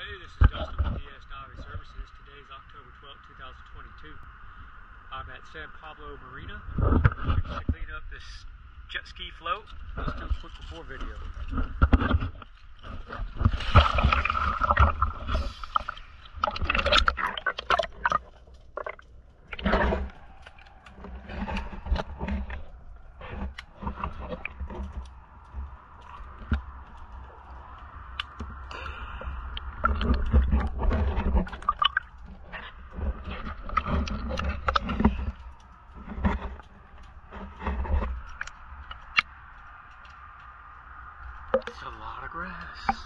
Hey, this is Dustin with DS Diving Services. Today is October 12th, 2022. I'm at San Pablo Marina. We're just to clean up this jet ski float. Let's do a quick before video. It's a lot of grass.